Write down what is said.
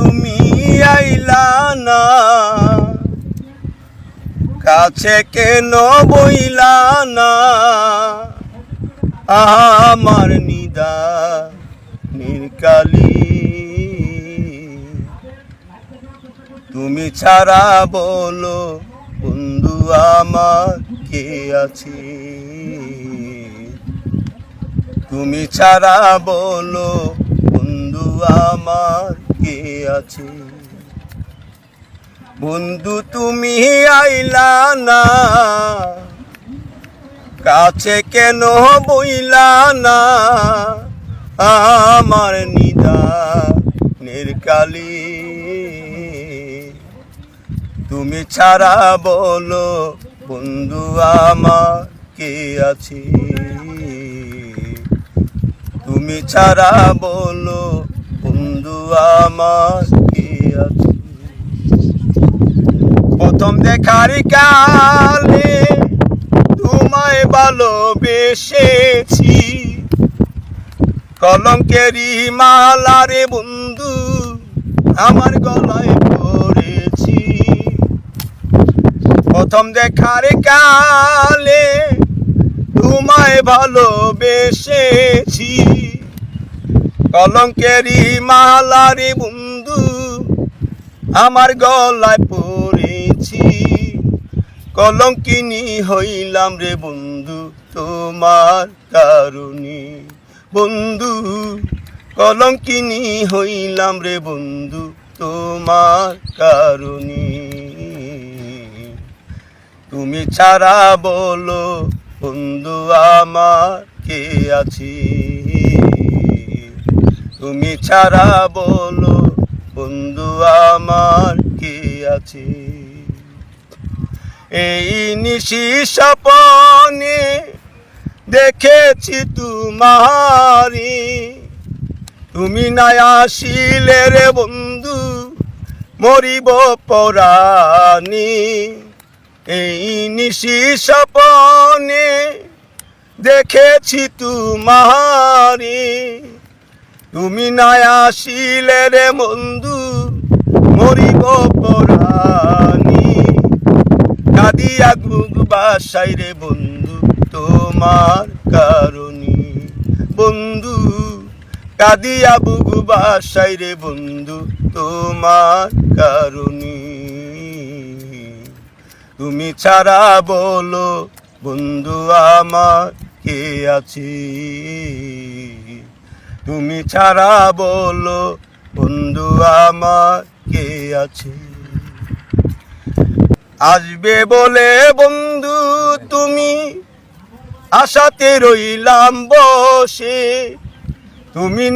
তুমি আইলা না, কাছে কেন বইলা না আমার নিদানের কালি। তুমি ছাড়া বলো বন্ধু আমার কে আছে, তুমি ছাড়া বলো বন্ধু আমার কে আছে। বন্ধু তুমি আইলা না, কাছে কেন বইলা না আমার নিদানের কালি। তুমি ছাড়া বলো বন্ধু আমার কে আছে, তুমি ছাড়া বলো বন্ধু আমার কে আছে। প্রথম দেখার কালে তোমায় ভালোবেসেছি, কলঙ্কেরই মালা রে বন্ধু আমার গলায় পড়েছি। প্রথম দেখার কালে তোমায় ভালোবেসেছি, কলঙ্কেরই মালা রে বন্ধু আমার গলায় পড়েছি। কলঙ্কিনী হইলাম রে বন্ধু তোমার কারণে, বন্ধু কলঙ্কিনী হইলাম রে বন্ধু তোমার কারণে। তুমি ছাড়া বলো বন্ধু আমার কে আছে, তুমি ছাড়া বলো বন্ধু আমার কে আছে। এই নিশি স্বপ্নে দেখেছি তোমারি, তুমি না আসিলে রে বন্ধু মরিব পরাণী। এই নিশি স্বপ্নে দেখেছি তোমারি, তুমি না আসিলে রে বন্ধু মরিব পরাণী। কাঁদিয়া বুক বাসাই রে বন্ধু তোমার কারণে, বন্ধু কাঁদিয়া বুক বাসাই রে বন্ধু তোমার কারণে। তুমি ছাড়া বলো বন্ধু আমার কে আছে, তুমি ছাড়া বলো বন্ধু আমার কে আছে। আসবে বলে বন্ধু তুমি আশাতে রইলাম বসে, তুমি